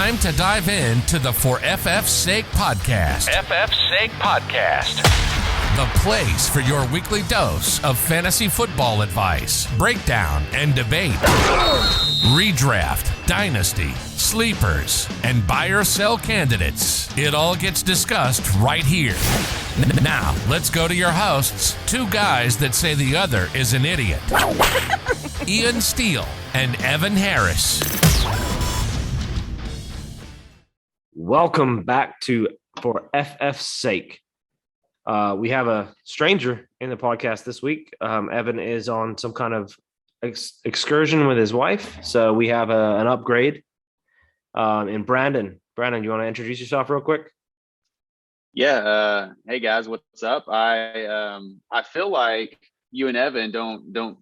time to dive into the For FF's Sake podcast. FF's Sake podcast. The place for your weekly dose of fantasy football advice, breakdown, and debate. Redraft, dynasty, sleepers, and buy or sell candidates. It all gets discussed right here. Now, let's go to your hosts, two guys that say the other is an idiot. Ian Steele and Evan Harris. Welcome back to For FF's Sake. We have a stranger in the podcast this week. Evan is on some kind of excursion with his wife, so we have an upgrade. And Brandon, you want to introduce yourself real quick? Yeah. Hey guys, what's up? I feel like you and Evan don't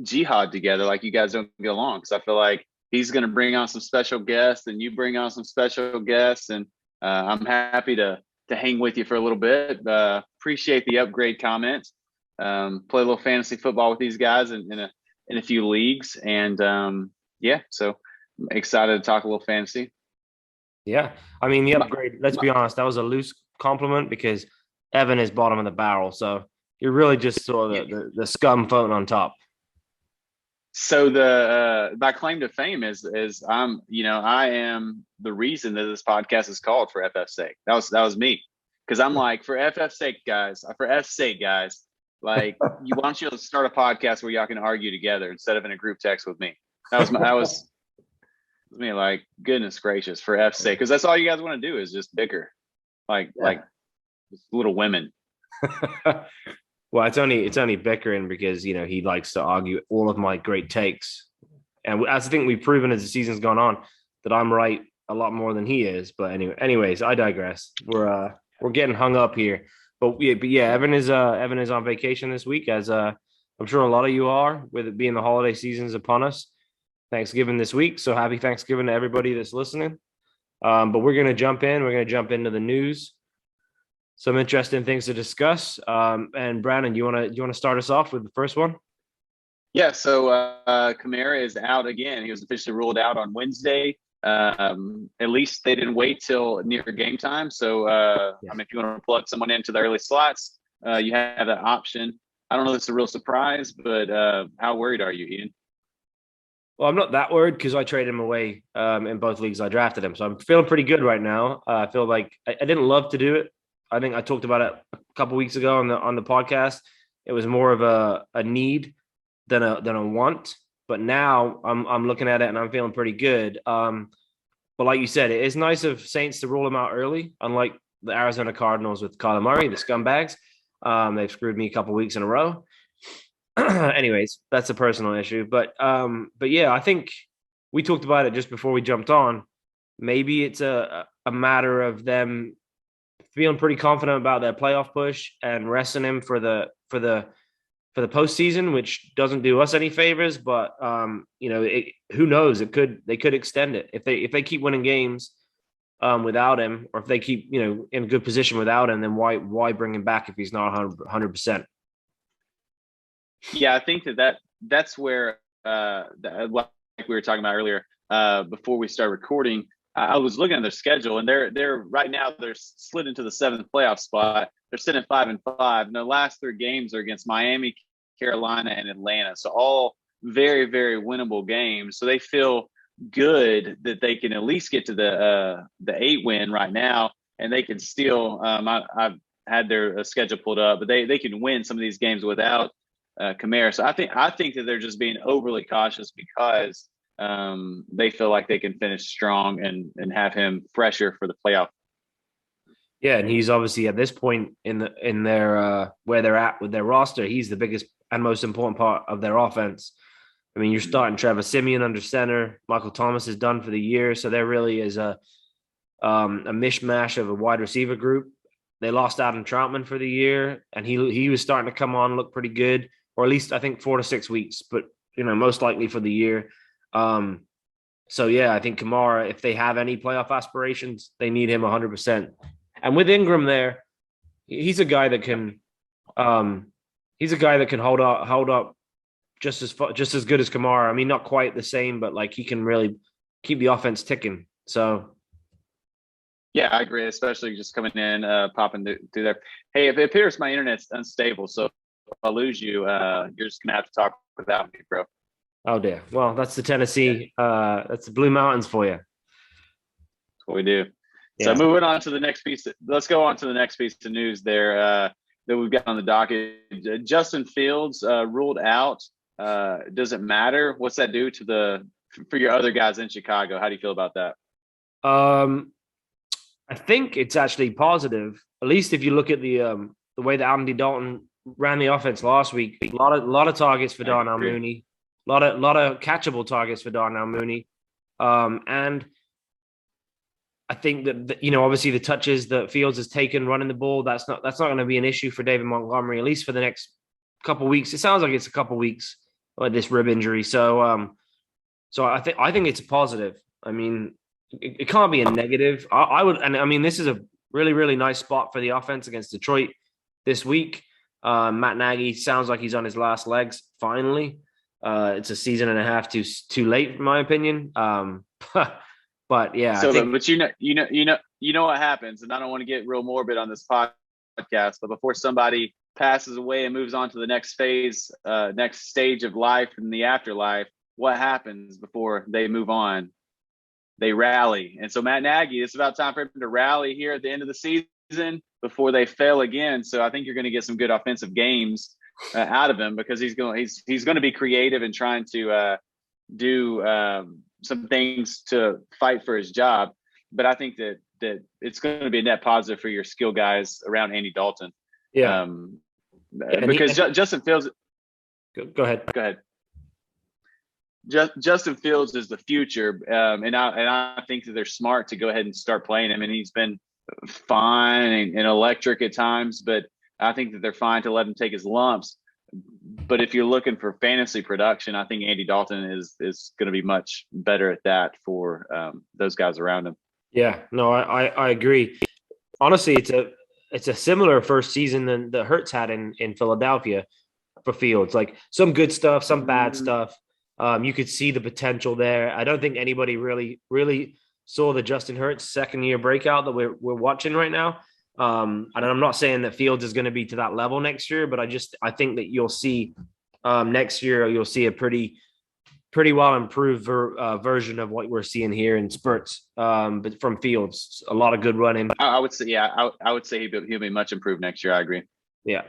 jihad together, like you guys don't get along, because I feel like he's going to bring on some special guests and you bring on some special guests, and I'm happy to hang with you for a little bit. Appreciate the upgrade comments. Play a little fantasy football with these guys in a few leagues, and so I'm excited to talk a little fantasy. Yeah, I mean the upgrade. Let's be honest, that was a loose compliment because Evan is bottom of the barrel, so you're really just sort of the scum floating on top. So my claim to fame is I am the reason that this podcast is called For FF's Sake. That was me, because I'm like, for FF's sake, guys, like, why don't you start a podcast where y'all can argue together instead of in a group text with me? That was me. Like, goodness gracious, for F's sake, because that's all you guys want to do is just bicker, like little women. Well, it's only bickering because, he likes to argue all of my great takes. And I think we've proven as the season's gone on that I'm right a lot more than he is. But anyways, I digress. We're getting hung up here. But yeah, Evan is on vacation this week, as I'm sure a lot of you are, with it being the holiday season's upon us. Thanksgiving this week. So happy Thanksgiving to everybody that's listening. But we're going to jump in. We're going to jump into the news. Some interesting things to discuss. And Brandon, you want to start us off with the first one? Yeah. So Kamara is out again. He was officially ruled out on Wednesday. At least they didn't wait till near game time. So if you want to plug someone into the early slots, you have that option. I don't know if it's a real surprise, but how worried are you, Ian? Well, I'm not that worried because I traded him away in both leagues I drafted him. So I'm feeling pretty good right now. I feel like I didn't love to do it. I think I talked about it a couple weeks ago on the podcast. It was more of a need than a want. But now I'm looking at it and I'm feeling pretty good. But like you said, it is nice of Saints to rule him out early, unlike the Arizona Cardinals with Kyla Murray, the scumbags. They've screwed me a couple weeks in a row. Anyways, that's a personal issue. But yeah, I think we talked about it just before we jumped on. Maybe it's a matter of them feeling pretty confident about their playoff push and resting him for the postseason, which doesn't do us any favors. But who knows? They could extend it if they keep winning games without him, or if they keep in a good position without him. Then why bring him back if he's not 100%? Yeah, I think that's where like we were talking about earlier before we started recording. I was looking at their schedule, and they're right now they're slid into the 7th playoff spot. They're sitting at 5-5, and their last 3 games are against Miami, Carolina, and Atlanta. So all very, very winnable games. So they feel good that they can at least get to the 8 win right now, and they can still. I've had their schedule pulled up, but they can win some of these games without Kamara. So I think that they're just being overly cautious because they feel like they can finish strong and have him fresher for the playoff. Yeah, and he's obviously at this point in their where they're at with their roster, he's the biggest and most important part of their offense. I mean, you're starting Trevor Siemian under center. Michael Thomas is done for the year, so there really is a mishmash of a wide receiver group. They lost Adam Troutman for the year, and he was starting to come on, look pretty good, or at least I think 4 to 6 weeks, but most likely for the year. So yeah, I think Kamara, if they have any playoff aspirations, they need him 100%. And with Ingram there, he's a guy that can hold up just as good as Kamara. I mean, not quite the same, but like he can really keep the offense ticking. So Yeah, I agree, especially just coming in, popping through there. Hey, if it appears my internet's unstable, so if I lose you, you're just going to have to talk without me, bro. oh dear. Well, that's the Yeah, Tennessee. That's the Blue Mountains for you. that's what we do. So Yeah. moving on to the next piece. Let's go on to the next piece of news there that we've got on the docket. Justin Fields ruled out. Does it matter? What's that do to for your other guys in Chicago? How do you feel about that? I think it's actually positive. At least if you look at the way that Andy Dalton ran the offense last week, a lot of targets for Darnell Mooney, a lot of catchable targets for Darnell Mooney, and I think that obviously the touches that Fields has taken running the ball, that's not going to be an issue for David Montgomery, at least for the next couple of weeks. It sounds like it's a couple of weeks with this rib injury, so I think it's a positive. I mean, it can't be a negative. I would, and I mean, this is a really, really nice spot for the offense against Detroit this week. Matt Nagy sounds like he's on his last legs. Finally, it's a season and a half too late, in my opinion. But yeah, so but you know what happens, and I don't want to get real morbid on this podcast, but before somebody passes away and moves on to the next phase, next stage of life in the afterlife, what happens before they move on? They rally. And so Matt Nagy, it's about time for him to rally here at the end of the season before they fail again. So I think you're going to get some good offensive games out of him, because he's going to be creative and trying to do some things to fight for his job. But I think that it's going to be a net positive for your skill guys around Andy Dalton. yeah. Because Justin Fields. Go ahead. Go ahead. Justin Fields is the future, and I think that they're smart to go ahead and start playing him. And he's been fine and electric at times, but I think that they're fine to let him take his lumps. But if you're looking for fantasy production, I think Andy Dalton is going to be much better at that for those guys around him. Yeah, no, I agree. Honestly, it's a similar first season than the Hurts had in Philadelphia for Fields. Like some good stuff, some bad stuff. You could see the potential there. I don't think anybody really saw the Justin Hurts second year breakout that we're watching right now. And I'm not saying that Fields is going to be to that level next year, but I think that you'll see next year you'll see a pretty well improved version of what we're seeing here in spurts. But from Fields, a lot of good running. I would say, yeah, I would say he'll be much improved next year. I agree. Yeah.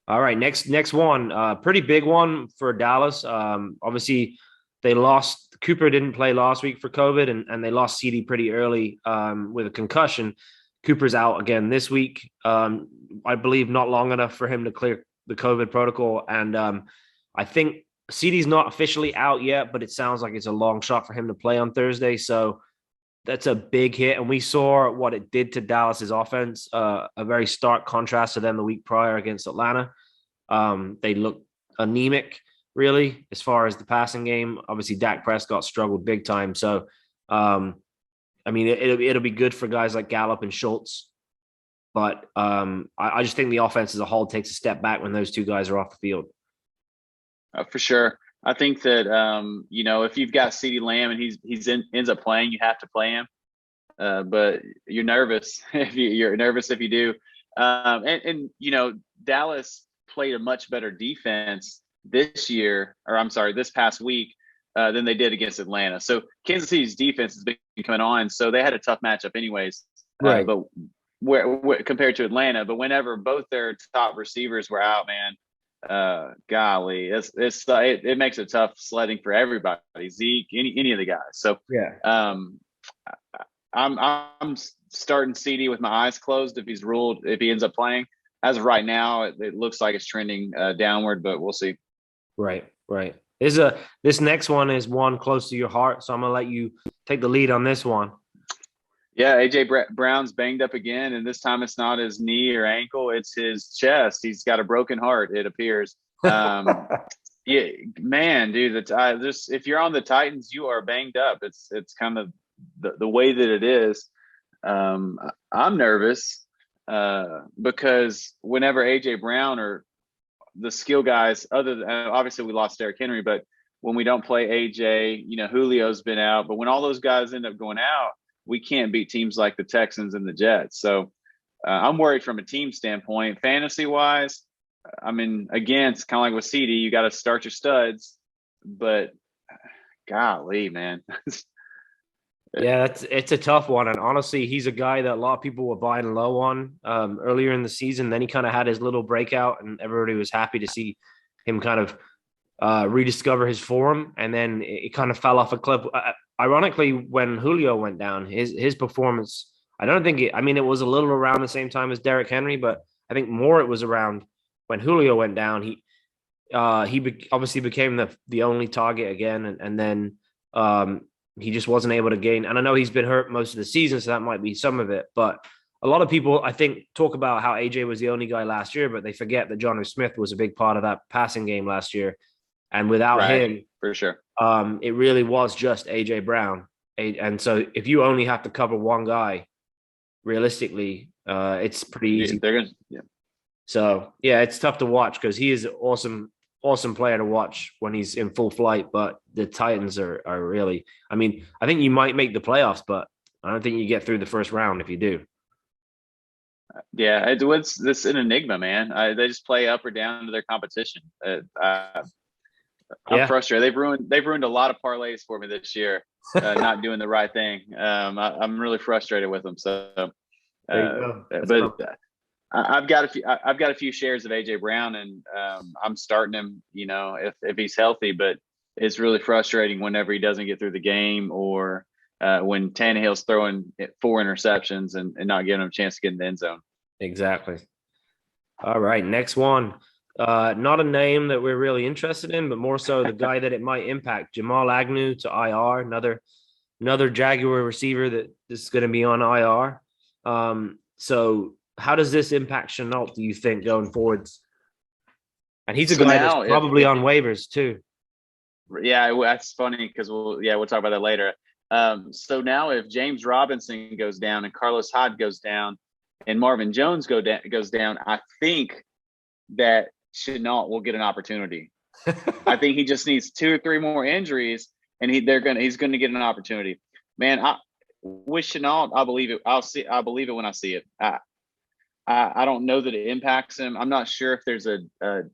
All right, next one, pretty big one for Dallas. Obviously, they lost. Cooper didn't play last week for COVID, and they lost CD pretty early with a concussion. Cooper's out again this week. I believe not long enough for him to clear the COVID protocol, and I think CD's not officially out yet, but it sounds like it's a long shot for him to play on Thursday. So that's a big hit. And we saw what it did to Dallas's offense, a very stark contrast to them the week prior against Atlanta. They looked anemic, really, as far as the passing game. Obviously, Dak Prescott struggled big time. So, I mean, it'll be good for guys like Gallup and Schultz. But I just think the offense as a whole takes a step back when those two guys are off the field. For sure. I think that, if you've got CeeDee Lamb and ends up playing, you have to play him. But you're nervous you're nervous if you do. Dallas played a much better defense this past week than they did against Atlanta. So Kansas City's defense has been coming on. So they had a tough matchup anyways. Right. But where compared to Atlanta, but whenever both their top receivers were out, man, golly, it makes it tough sledding for everybody. Zeke, any of the guys. So yeah, I'm starting CD with my eyes closed if he ends up playing. As of right now, it looks like it's trending downward, but we'll see. Right. This next one is one close to your heart, so I'm gonna let you take the lead on this one. Yeah, AJ Brown's banged up again, and this time it's not his knee or ankle; it's his chest. He's got a broken heart, it appears. Yeah, man, dude. If you're on the Titans, you are banged up. It's kind of the way that it is. I'm nervous because whenever AJ Brown or the skill guys, other than obviously we lost Derrick Henry, but when we don't play AJ, Julio's been out. But when all those guys end up going out, we can't beat teams like the Texans and the Jets. So I'm worried from a team standpoint. Fantasy wise, I mean, again, it's kind of like with CD, you got to start your studs, but golly, man. Yeah, it's a tough one. And honestly, he's a guy that a lot of people were buying low on earlier in the season. Then he kind of had his little breakout, and everybody was happy to see him kind of rediscover his form. And then it kind of fell off a cliff. Ironically, when Julio went down, his performance, I don't think I mean, it was a little around the same time as Derrick Henry, but I think more it was around when Julio went down. He obviously became the only target again, and then he just wasn't able to gain. And I know he's been hurt most of the season, so that might be some of it. But a lot of people, I think, talk about how AJ was the only guy last year, but they forget that Jonnu Smith was a big part of that passing game last year. And without him, for sure, it really was just AJ Brown. And so if you only have to cover one guy, realistically, it's pretty easy. So yeah, it's tough to watch because he is an awesome player to watch when he's in full flight, but the Titans are really, I mean, I think you might make the playoffs, but I don't think you get through the first round if you do. Yeah, it's an enigma, man. They just play up or down to their competition. I'm frustrated. They've ruined a lot of parlays for me this year, not doing the right thing. I'm really frustrated with them. So, but I've got a few shares of AJ Brown, and I'm starting him. You know, if he's healthy, but it's really frustrating whenever he doesn't get through the game, or when Tannehill's throwing 4 interceptions and not giving him a chance to get in the end zone. Exactly. All right, next one. Not a name that we're really interested in, but more so the guy that it might impact. Jamal Agnew to IR, another Jaguar receiver that is going to be on IR. So how does this impact Chenault, do you think, going forwards? And he's a guy that's probably on waivers too. Yeah, that's funny because we'll talk about that later. So now if James Robinson goes down and Carlos Hyde goes down and Marvin Jones goes down, I think that Chenault will get an opportunity. I think he just needs 2 or 3 more injuries, and he's going to get an opportunity. Man, with Chenault, I believe it. I believe it when I see it. I don't know that it impacts him. I'm not sure if there's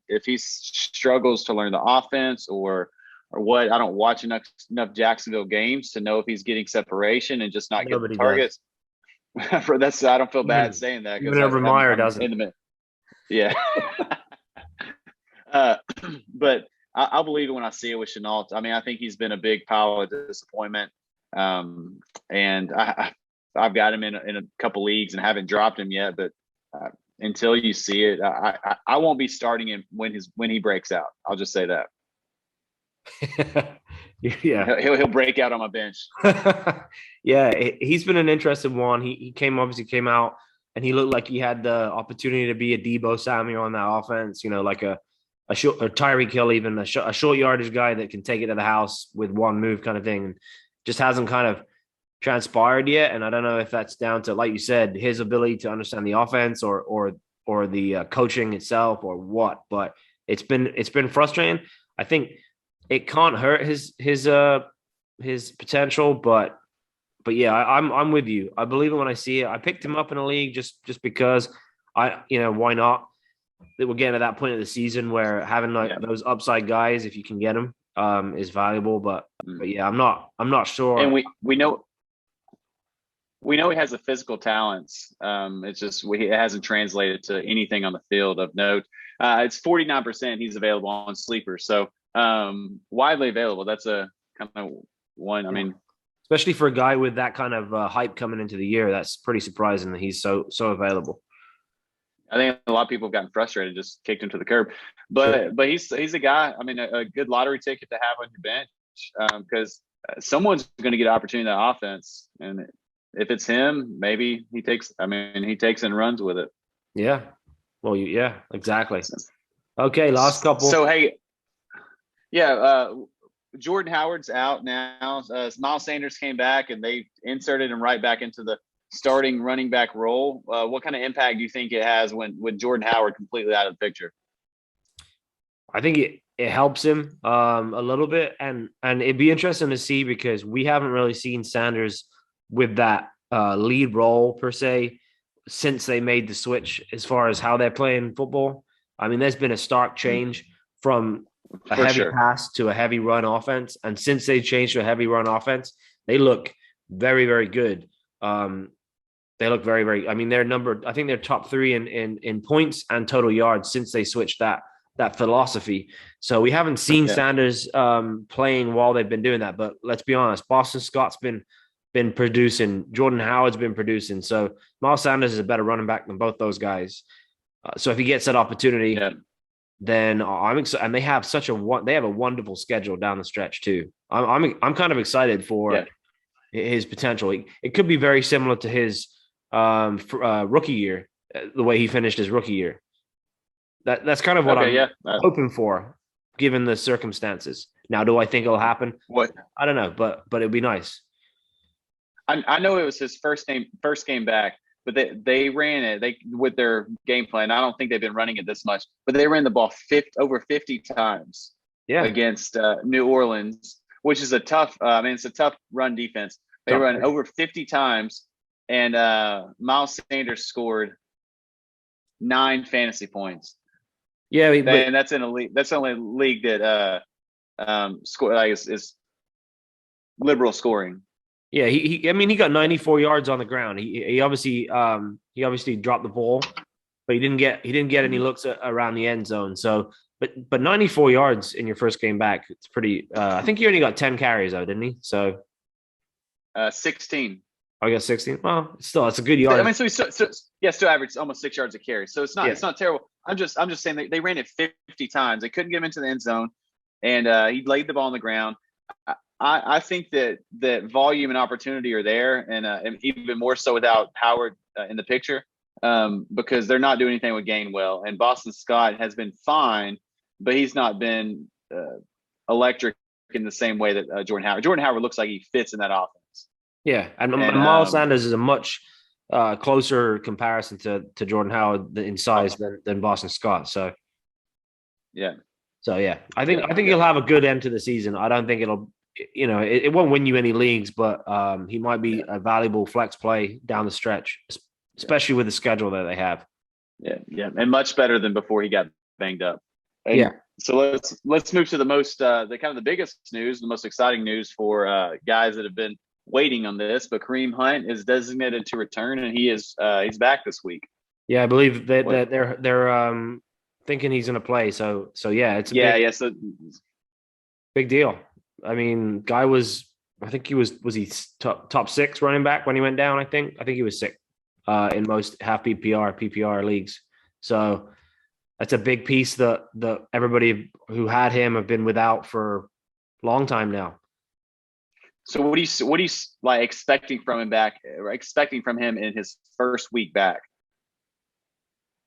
if he struggles to learn the offense or what. I don't watch enough Jacksonville games to know if he's getting separation and just not getting targets. I don't feel bad saying that because even Meyer doesn't. Yeah. But I'll believe it when I see it with Chenault. I mean, I think he's been a big pile of disappointment. And I've got him in a couple leagues and haven't dropped him yet, but until you see it, I won't be starting him when he breaks out. I'll just say that. Yeah, he'll break out on my bench. Yeah, he's been an interesting one. He obviously came out and he looked like he had the opportunity to be a Deebo Samuel on that offense. You know, like a Tyreek Hill, even a short yardage guy that can take it to the house with one move, kind of thing. And just hasn't kind of transpired yet. And I don't know if that's down to, like you said, his ability to understand the offense or the coaching itself or what. But it's been frustrating. I think it can't hurt his potential, but yeah, I'm with you. I believe it when I see it. I picked him up in a league just because why not? We're getting to that point of the season where having those upside guys, if you can get them, is valuable. But yeah, I'm not sure. And we know he has the physical talents. It's just it hasn't translated to anything on the field of note. It's 49% he's available on Sleeper, so widely available. That's a kind of one. I mean, especially for a guy with that kind of hype coming into the year, that's pretty surprising that he's so available. I think a lot of people have gotten frustrated, just kicked him to the curb. But he's a guy. I mean, a good lottery ticket to have on your bench because someone's going to get an opportunity in that offense, and if it's him, maybe he takes and runs with it. Yeah. Well, yeah, exactly. Okay, last couple. So hey, Jordan Howard's out now. Miles Sanders came back, and they inserted him right back into the starting running back role. What kind of impact do you think it has when Jordan Howard completely out of the picture? I think it helps him a little bit, and it'd be interesting to see because we haven't really seen Sanders with that lead role per se since they made the switch as far as how they're playing football. I mean, there's been a stark change from a For heavy sure. pass to a heavy run offense. And since they changed to a heavy run offense, they look very, very good. They look very, very. I mean, I think they're top 3 in points and total yards since they switched that philosophy. So we haven't seen Sanders playing while they've been doing that. But let's be honest, Boston Scott's been producing. Jordan Howard's been producing. So Miles Sanders is a better running back than both those guys. So if he gets that opportunity, then I'm excited. And they have a wonderful schedule down the stretch too. I'm kind of excited for his potential. It could be very similar to his rookie year, the way he finished his rookie year. That's kind of what I'm hoping for, given the circumstances. Now, do I think it'll happen? What? I don't know, but it'd be nice. I know it was his first game back, but they ran it with their game plan. I don't think they've been running it this much, but they ran the ball over 50 times against New Orleans, which is a tough. It's a tough run defense. They run over 50 times, and Miles Sanders scored 9 fantasy points. Yeah, and that's in a league. That's the only league that is liberal scoring. Yeah, he got 94 yards on the ground. He obviously dropped the ball, but he didn't get any looks around the end zone. So, but 94 yards in your first game back, it's pretty. I think he only got 10 carries though, didn't he? So, 16. Oh, he got 16. Well, still, it's a good yard. I mean, so still averaged almost 6 yards a carry. So it's not terrible. I'm just saying they ran it 50 times. They couldn't get him into the end zone, and he laid the ball on the ground. I think that volume and opportunity are there, and even more so without Howard in the picture, because they're not doing anything with Gainwell. And Boston Scott has been fine, but he's not been electric in the same way that Jordan Howard. Jordan Howard looks like he fits in that offense. Yeah, and Miles Sanders is a much closer comparison to Jordan Howard in size than Boston Scott. So yeah, I think he'll have a good end to the season. I don't think it'll. It won't win you any leagues, but he might be a valuable flex play down the stretch, especially with the schedule that they have. Yeah, and much better than before he got banged up. And so let's move to the most the biggest news, the most exciting news for guys that have been waiting on this. But Kareem Hunt is designated to return, and he's back this week. Yeah, I believe that they're thinking he's going to play. So it's so big deal. I mean, guy was he top 6 running back when he went down? I think he was 6 in most half PPR leagues. So that's a big piece that everybody who had him have been without for a long time now. So what do you like expecting from him in his first week back?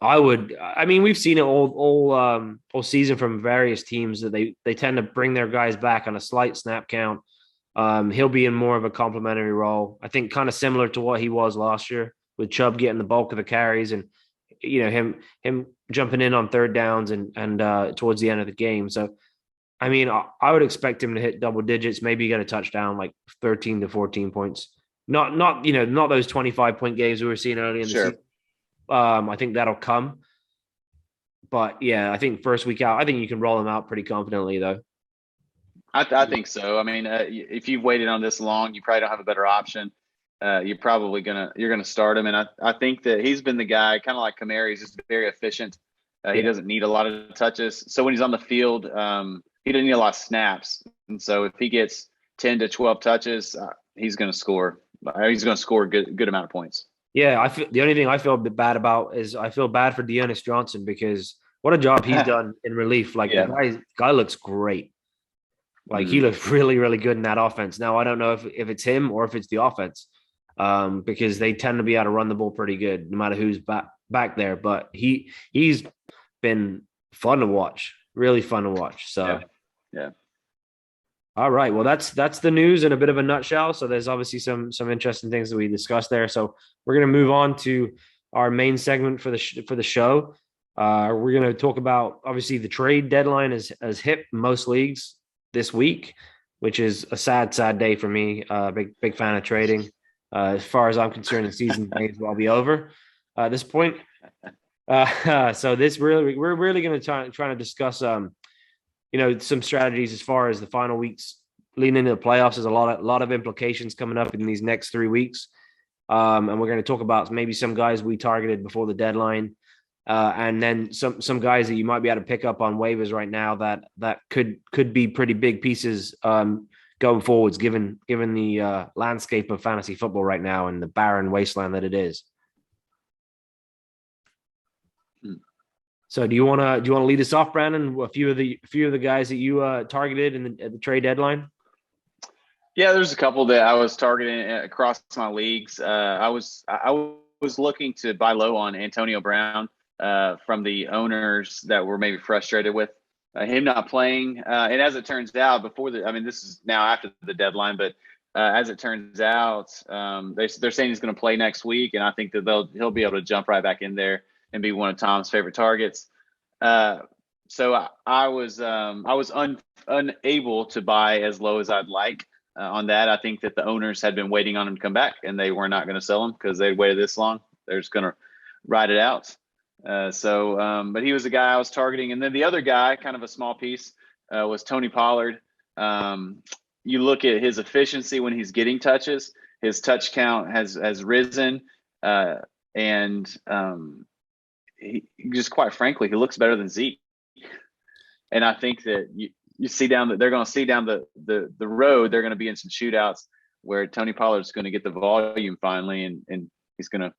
We've seen it all season from various teams that they tend to bring their guys back on a slight snap count. He'll be in more of a complementary role. I think kind of similar to what he was last year, with Chubb getting the bulk of the carries and him jumping in on third downs and towards the end of the game. So, I mean, I would expect him to hit double digits, maybe get a touchdown, like 13 to 14 points. Not those 25-point games we were seeing early in the season. I think that'll come. But yeah, I think first week out, I think you can roll him out pretty confidently, though. I think so. I mean, if you've waited on this long, you probably don't have a better option. You're probably gonna start him, and I think that he's been the guy, kind of like Kamara. He's just very efficient. He doesn't need a lot of touches, so when he's on the field, he doesn't need a lot of snaps. And so if he gets 10 to 12 touches, he's going to score. He's going to score a good amount of points. Yeah, the only thing I feel bad about is I feel bad for Dearness Johnson, because what a job he's done in relief. Like the guy looks great. Like he looks really, really good in that offense. Now I don't know if it's him or if it's the offense, because they tend to be able to run the ball pretty good no matter who's back there. But he's been fun to watch, really fun to watch. So yeah. All right. Well, that's the news in a bit of a nutshell. So there's obviously some interesting things that we discussed there. So we're going to move on to our main segment for the show. We're going to talk about, obviously, the trade deadline has hit most leagues this week, which is a sad day for me. Big fan of trading. As far as I'm concerned, the season may as well be over at this point. So we're really going to try to discuss, some strategies as far as the final weeks leading into the playoffs. There's a lot of implications coming up in these next 3 weeks. And we're going to talk about maybe some guys we targeted before the deadline. And then some guys that you might be able to pick up on waivers right now that could be pretty big pieces going forwards, given the landscape of fantasy football right now and the barren wasteland that it is. So do you want to lead us off, Brandon? A few of the guys that you targeted at the trade deadline. Yeah, there's a couple that I was targeting across my leagues. I was looking to buy low on Antonio Brown from the owners that were maybe frustrated with him not playing. And as it turns out, this is now after the deadline, but as it turns out, they're saying he's going to play next week, and I think that he'll be able to jump right back in there and be one of Tom's favorite targets. So I was unable to buy as low as I'd like on that. I think that the owners had been waiting on him to come back, and they were not going to sell him because they waited this long. They're just going to ride it out. But he was the guy I was targeting. And then the other guy, kind of a small piece, was Tony Pollard. You look at his efficiency when he's getting touches, his touch count has risen. He just, quite frankly, he looks better than Zeke. And I think that you see they're going to see down the road, they're going to be in some shootouts where Tony Pollard's going to get the volume finally, and he's going to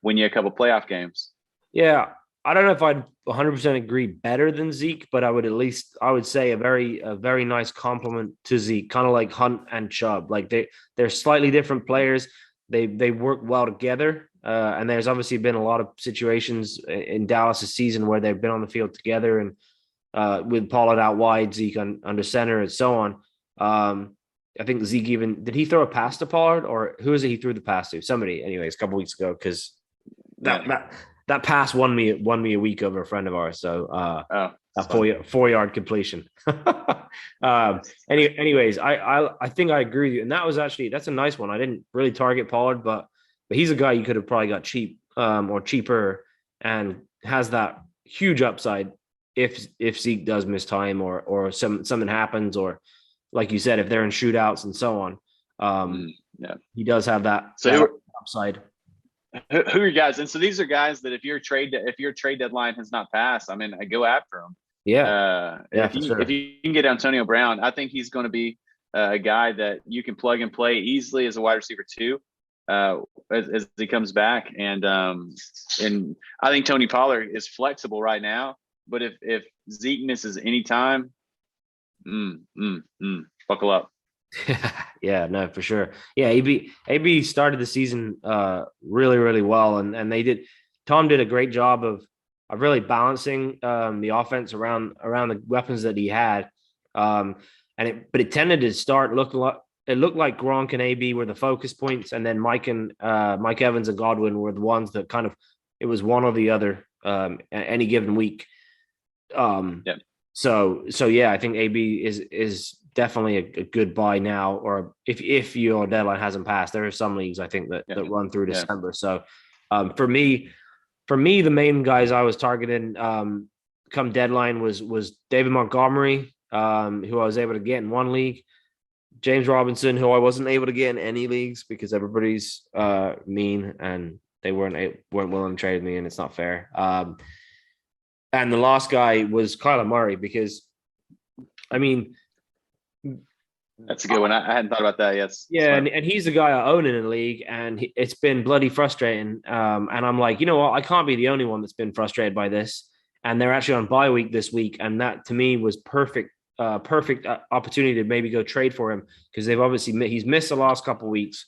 win you a couple playoff games. Yeah, I don't know if I'd 100% agree better than Zeke, but I would say a very nice compliment to Zeke, kind of like Hunt and Chubb. Like they're slightly different players. They work well together. And there's obviously been a lot of situations in Dallas' season where they've been on the field together, and with Pollard out wide, Zeke under center, and so on. I think Zeke did he throw a pass to Pollard, or who is it he threw the pass to? Somebody, anyways, a couple weeks ago, because that pass won me a week over a friend of ours. So a 4-yard completion. Anyways, I think I agree with you, and that's a nice one. I didn't really target Pollard, but he's a guy you could have probably got cheap or cheaper, and has that huge upside if Zeke does miss time or something happens, or like you said, if they're in shootouts and so on. He does have that upside. Who are your guys? And so these are guys that if your trade deadline has not passed, I mean, I go after them. If you can get Antonio Brown, I think he's going to be a guy that you can plug and play easily as a wide receiver too. As he comes back, and I think Tony Pollard is flexible right now. But if Zeke misses any time, buckle up. Yeah, no, for sure. Yeah, AB started the season really, really well, and Tom did a great job of really balancing the offense around the weapons that he had. But it tended to start looking like. It looked like Gronk and AB were the focus points, and then Mike Evans and Godwin were the ones that kind of, it was one or the other any given week. So yeah, I think AB is definitely a good buy now, or if your deadline hasn't passed. There are some leagues I think that run through December. So for me, the main guys I was targeting come deadline was David Montgomery, who I was able to get in one league. James Robinson, who I wasn't able to get in any leagues because everybody's mean and they weren't willing to trade me, and it's not fair. And the last guy was Kyla Murray, because, I mean, that's a good one. I hadn't thought about that yet. Yeah, and he's the guy I own in a league, and it's been bloody frustrating. And I'm like, you know what? I can't be the only one that's been frustrated by this. And they're actually on bye week this week, and that to me was perfect opportunity to maybe go trade for him, because he's missed the last couple of weeks.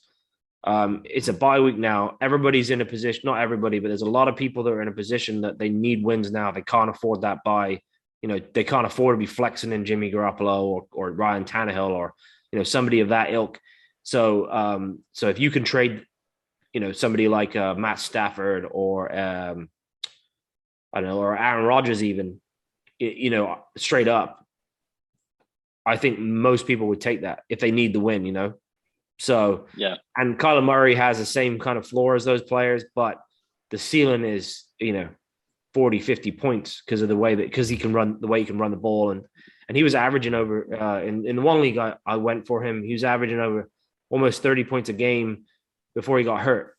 It's a bye week now. Everybody's in a position, not everybody, but there's a lot of people that are in a position that they need wins now. They can't afford that bye. They can't afford to be flexing in Jimmy Garoppolo or Ryan Tannehill or, somebody of that ilk. So if you can trade, somebody like Matt Stafford or, I don't know, or Aaron Rodgers even, straight up, I think most people would take that if they need the win, So, yeah, and Kyla Murray has the same kind of floor as those players, but the ceiling is, 40, 50 points because he can run the ball. And he was averaging over, in the one league I went for him, he was averaging over almost 30 points a game before he got hurt.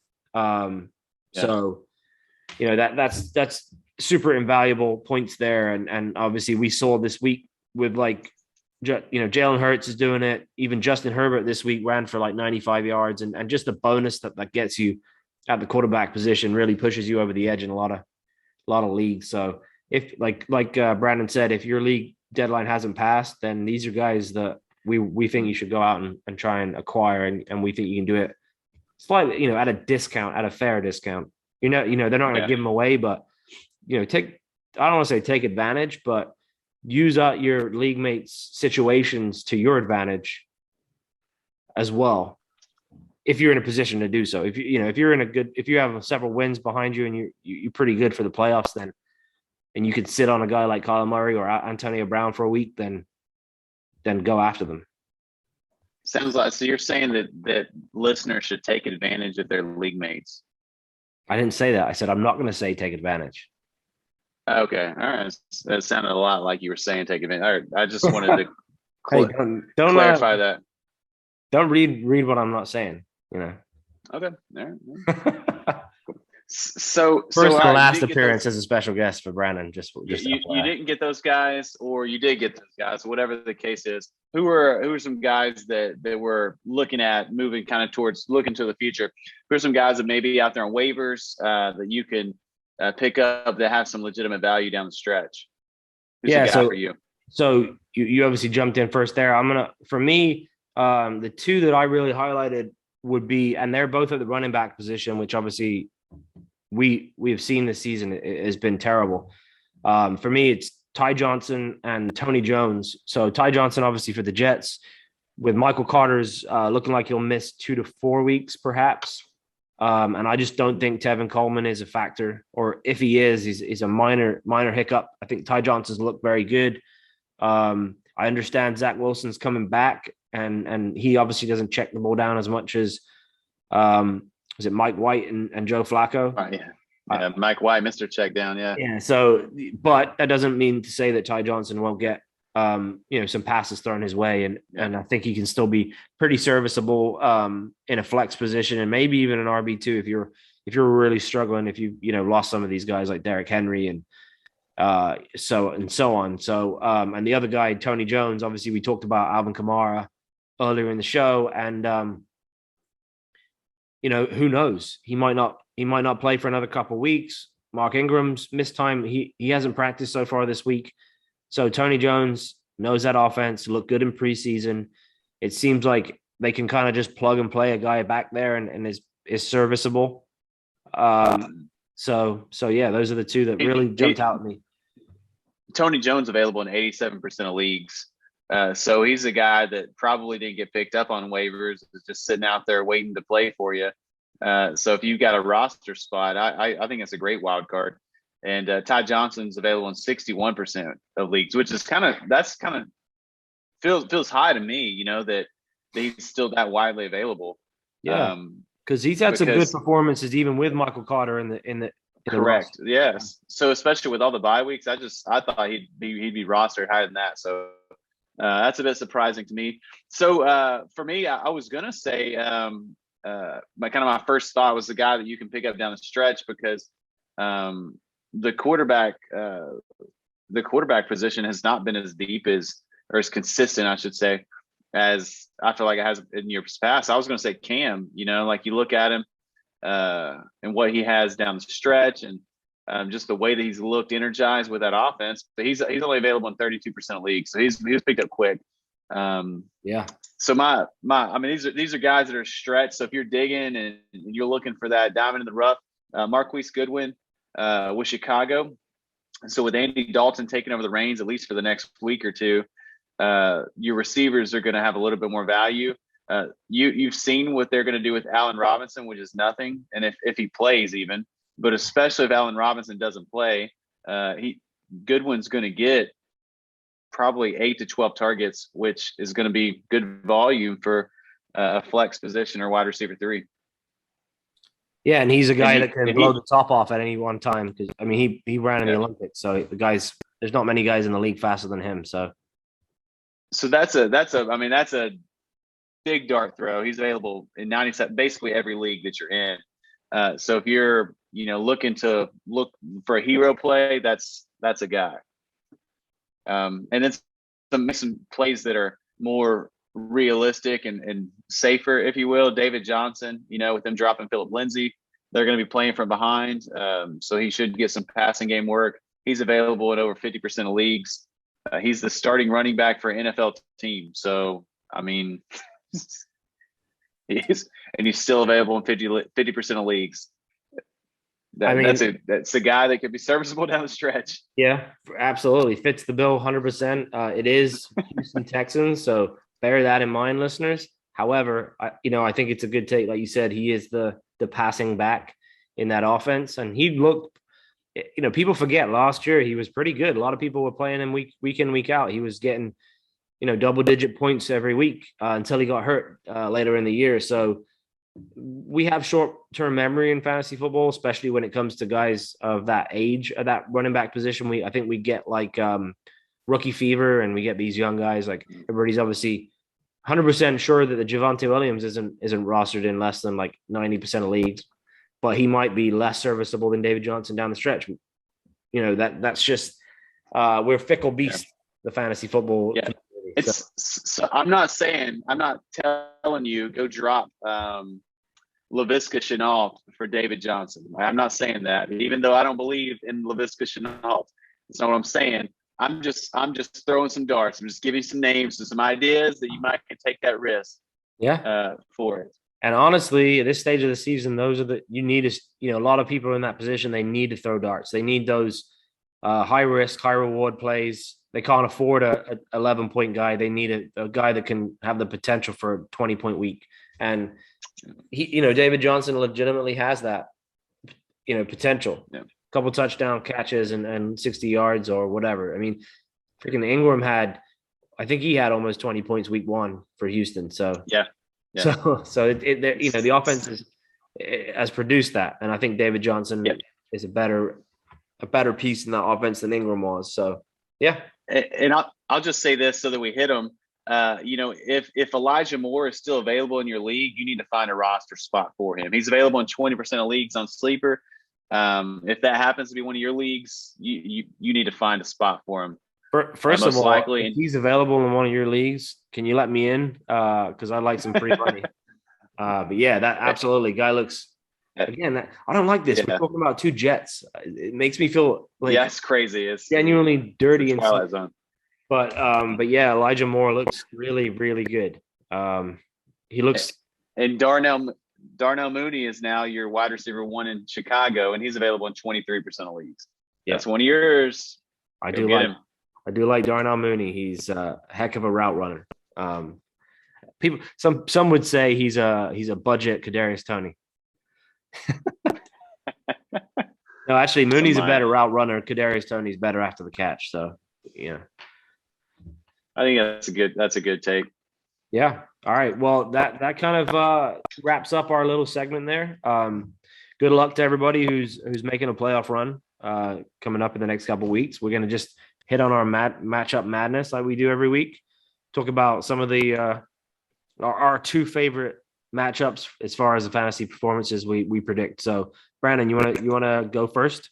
So, that's super invaluable points there. And obviously we saw this week with Jalen Hurts is doing it. Even Justin Herbert this week ran for like 95 yards, and just the bonus that gets you at the quarterback position really pushes you over the edge in a lot of leagues. So if like Brandon said, if your league deadline hasn't passed, then these are guys that we think you should go out and try and acquire, and we think you can do it slightly, at a discount, at a fair discount. They're not going to give them away, but I don't want to say take advantage, but use out your league mates' situations to your advantage as well, if you're in a position to do so. If you have several wins behind you and you're pretty good for the playoffs, then, and you could sit on a guy like Kyla Murray or Antonio Brown for a week, then go after them. Sounds like, so you're saying that listeners should take advantage of their league mates. I didn't say that. I said I'm not going to say take advantage. Okay, all right. That sounded a lot like you were saying take advantage. All right, I just wanted to don't clarify that. Don't read what I'm not saying. Okay, all right. So first and last appearance as a special guest for Brandon. Just you didn't get those guys, or you did get those guys, whatever the case is. Who were some guys that were looking at moving kind of towards looking to the future? Who are some guys that may be out there on waivers that you can pick up that have some legitimate value down the stretch? Who's the guy for you? So you obviously jumped in first there. For me, the two that I really highlighted would be, and they're both at the running back position, which obviously we have seen this season it has been terrible. For me, it's Ty Johnson and Tony Jones. So Ty Johnson, obviously for the Jets, with Michael Carter's looking like he'll miss 2 to 4 weeks, perhaps. And I just don't think Tevin Coleman is a factor, or if he is, he's a minor hiccup. I think Ty Johnson's looked very good. I understand Zach Wilson's coming back, and he obviously doesn't check the ball down as much as is it Mike White and Joe Flacco? Yeah, Mike White, Mr. Check Down, yeah. Yeah. So, but that doesn't mean to say that Ty Johnson won't get some passes thrown his way, and I think he can still be pretty serviceable in a flex position, and maybe even an RB2 if you're really struggling, if you lost some of these guys like Derrick Henry and so on. So and the other guy, Tony Jones, obviously we talked about Alvin Kamara earlier in the show, and who knows? He might not play for another couple of weeks. Mark Ingram's missed time. He hasn't practiced so far this week. So Tony Jones knows that offense, looked good in preseason. It seems like they can kind of just plug and play a guy back there and is serviceable. So yeah, those are the two that really jumped out at me. Tony Jones available in 87% of leagues. So he's a guy that probably didn't get picked up on waivers, is just sitting out there waiting to play for you. So if you've got a roster spot, I think it's a great wild card. And Ty Johnson's available in 61% of leagues, which is kind of feels high to me, that he's still that widely available. Yeah, because he's had some good performances even with Michael Carter in the correct. Yes. So especially with all the bye weeks, I thought he'd be rostered higher than that. So that's a bit surprising to me. So for me, I was gonna say my first thought was the guy that you can pick up down the stretch, because the quarterback position has not been as deep or as consistent, I should say, as I feel like it has in years past. I was going to say Cam, like you look at him and what he has down the stretch, and just the way that he's looked energized with that offense. But he's only available in 32% of leagues, so he was picked up quick. Yeah. So these are guys that are stretched. So if you're digging and you're looking for that diamond in the rough, Marquise Goodwin with Chicago. So with Andy Dalton taking over the reins, at least for the next week or two, your receivers are going to have a little bit more value. You've seen what they're going to do with Allen Robinson, which is nothing. And if he plays even, but especially if Allen Robinson doesn't play, Goodwin's going to get probably 8 to 12 targets, which is going to be good volume for a flex position or wide receiver 3. Yeah, and he's a guy that can blow he the top off at any one time. Because I mean, he ran in the Olympics, so there's not many guys in the league faster than him. So that's a big dart throw. He's available in 97, basically every league that you're in. So if you're looking to look for a hero play, that's a guy. And then some plays that are more realistic and safer, if you will. David Johnson, with them dropping Philip Lindsay, they're going to be playing from behind. So he should get some passing game work. He's available in over 50% of leagues. He's the starting running back for an NFL team. So, I mean, he's still available in 50% of leagues. That's a guy that could be serviceable down the stretch. Yeah, absolutely. Fits the bill 100%. It is Houston Texans, so bear that in mind, listeners. However, I think it's a good take. Like you said, he is the passing back in that offense, and he looked. People forget last year he was pretty good. A lot of people were playing him week in, week out. He was getting, double-digit points every week until he got hurt later in the year. So we have short-term memory in fantasy football, especially when it comes to guys of that age, of that running back position. I think we get like rookie fever, and we get these young guys. Like everybody's obviously 100% sure that the Javonte Williams isn't rostered in less than like 90% of leagues, but he might be less serviceable than David Johnson down the stretch. That's just we're fickle beasts, the fantasy football. Yeah. So I'm not telling you go drop Laviska Shenault for David Johnson. I'm not saying that, even though I don't believe in Laviska Shenault. That's not what I'm saying. I'm just throwing some darts. I'm just giving some names and some ideas that you might take that risk. Yeah. For it. And honestly, at this stage of the season, those are a lot of people in that position, they need to throw darts. They need those high risk, high reward plays. They can't afford a 11-point guy. They need a guy that can have the potential for a 20-point week. And David Johnson legitimately has that, potential. Yeah. A couple touchdown catches and 60 yards or whatever. I mean, freaking Ingram I think he had almost 20 points week 1 for Houston. So yeah. So the offense has produced that, and I think David Johnson is a better piece in that offense than Ingram was. So yeah. And I'll just say this so that we hit him. If Elijah Moore is still available in your league, you need to find a roster spot for him. He's available in 20% of leagues on Sleeper. If that happens to be one of your leagues, you need to find a spot for him. First of all, if he's available in one of your leagues, can you let me in? Because I'd like some free money. But yeah, that absolutely guy looks. Again, I don't like this. Yeah. We're talking about 2 Jets. It makes me feel like it's crazy. It's genuinely dirty and Twilight Zone. But yeah, Elijah Moore looks really, really good. He looks. And Darnell Mooney is now your wide receiver 1 in Chicago, and he's available in 23% of leagues. Yeah. That's one of yours. I do like Darnell Mooney. He's a heck of a route runner. Some would say he's a budget Kadarius Toney. No, actually, Mooney's a better route runner. Kadarius Toney's better after the catch. So yeah, I think that's a good take. Yeah. All right. Well, that kind of wraps up our little segment there. Good luck to everybody who's making a playoff run coming up in the next couple of weeks. We're gonna just hit on our matchup madness like we do every week. Talk about some of the our 2 favorite matchups as far as the fantasy performances we predict. So, Brandon, you wanna go first?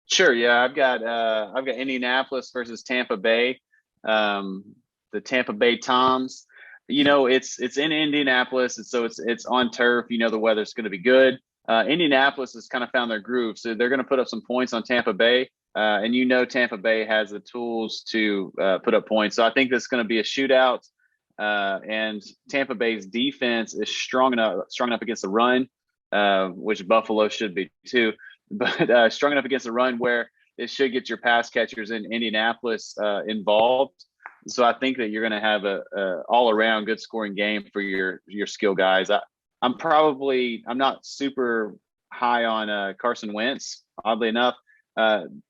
Sure. Yeah, I've got Indianapolis versus Tampa Bay. The Tampa Bay Toms. It's in Indianapolis, and so it's on turf. The weather's going to be good. Indianapolis has kind of found their groove, so they're going to put up some points on Tampa Bay. And Tampa Bay has the tools to put up points. So I think this is going to be a shootout. And Tampa Bay's defense is strong enough against the run, which Buffalo should be too, but strong enough against the run where it should get your pass catchers in Indianapolis involved. So I think that you're going to have a all around good scoring game for your skill guys. I'm not super high on Carson Wentz, oddly enough,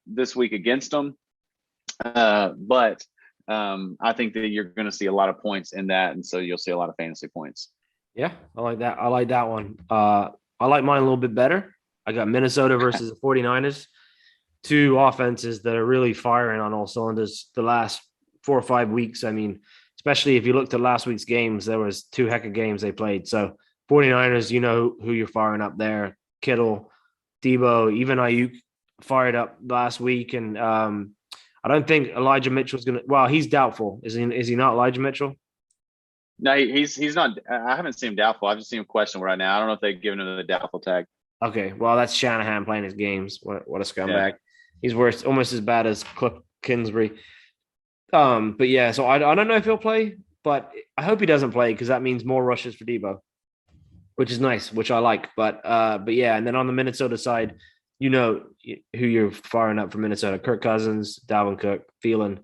this week against them. But I think that you're going to see a lot of points in that, and so you'll see a lot of fantasy points. Yeah, I like that. I like that one. I like mine a little bit better. I got Minnesota versus the 49ers. Two offenses that are really firing on all cylinders the last 4 or 5 weeks. I mean, especially if you looked at last week's games, there was 2 heck of games they played. So 49ers, you know who you're firing up there. Kittle, Debo, even Ayuk fired up last week. And I don't think Elijah Mitchell's going to – well, he's doubtful. Is he not Elijah Mitchell? No, he's not. I haven't seen him doubtful. I've just seen him questionable right now. I don't know if they've given him the doubtful tag. Okay, well, that's Shanahan playing his games. What a scumbag. Yeah. He's worse, almost as bad as Cliff Kingsbury. But yeah, so I don't know if he'll play, but I hope he doesn't play because that means more rushes for Debo, which is nice, which I like. But yeah, and then on the Minnesota side, you know who you're firing up for Minnesota: Kirk Cousins, Dalvin Cook, Thielen,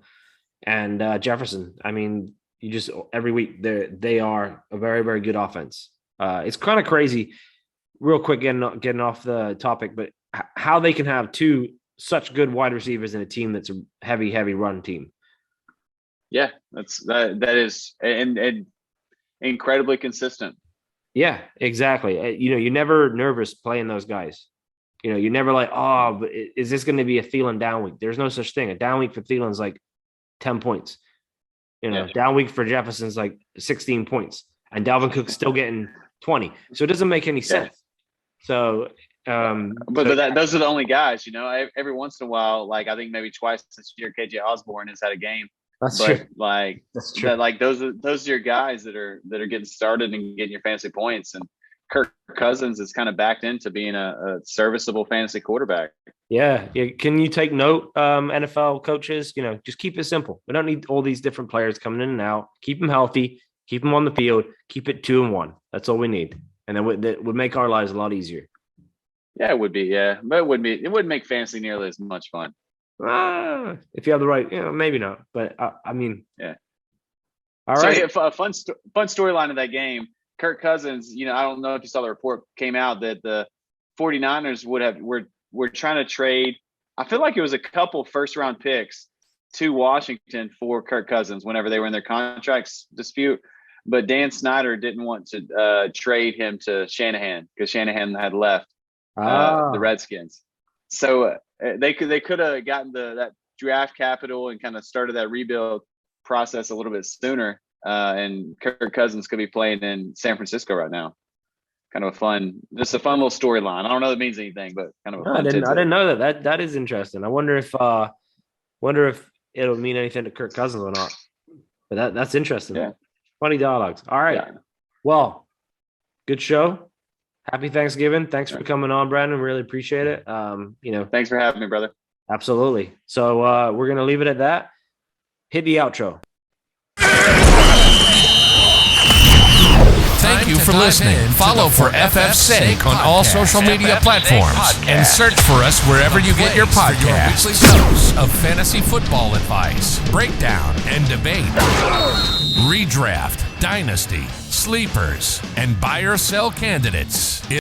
and Jefferson. I mean, you just every week they are a very, very good offense. It's kind of crazy. Real quick, getting off the topic, but how they can have two such good wide receivers in a team that's a heavy run team. Yeah, that is and incredibly consistent. Yeah, exactly. You're never nervous playing those guys. You're never like, oh, but is this going to be a Thielen down week? There's no such thing. A down week for Thielen's like 10 points. Down week for Jefferson's like 16 points, and Dalvin Cook's still getting 20. So it doesn't make any sense. So, those are the only guys. Every once in a while, like I think maybe twice this year, KJ Osborne has had a game. That's true. That's true. Those are your guys that are getting started and getting your fantasy points. And Kirk Cousins is kind of backed into being a serviceable fantasy quarterback. Yeah. Can you take note, NFL coaches? Just keep it simple. We don't need all these different players coming in and out. Keep them healthy. Keep them on the field. Keep it 2-1. That's all we need, and then that would make our lives a lot easier. Yeah, it would be. Yeah, but it wouldn't make fantasy nearly as much fun. If you have the right, maybe not. But I mean, yeah. All right. So a fun storyline of that game. Kirk Cousins, I don't know if you saw the report came out that the 49ers were trying to trade. I feel like it was a couple first-round picks to Washington for Kirk Cousins whenever they were in their contracts dispute. But Dan Snyder didn't want to trade him to Shanahan because Shanahan had left the Redskins. So they could have gotten that draft capital and kind of started that rebuild process a little bit sooner. And Kirk Cousins could be playing in San Francisco right now. Kind of a fun little storyline. I don't know if it means anything, but kind of a fun. I didn't know that. That is interesting. I wonder if it'll mean anything to Kirk Cousins or not. But that's interesting. Yeah. Funny dialogues. All right. Yeah. Well, good show. Happy Thanksgiving. Thanks for coming on, Brandon. Really appreciate it. Thanks for having me, brother. Absolutely. So we're gonna leave it at that. Hit the outro. Thank you for listening. Follow for FF's sake on all social media platforms and search for us wherever you get your podcasts. For your weekly dose of fantasy football advice, breakdown, and debate. Redraft, dynasty, sleepers, and buy or sell candidates.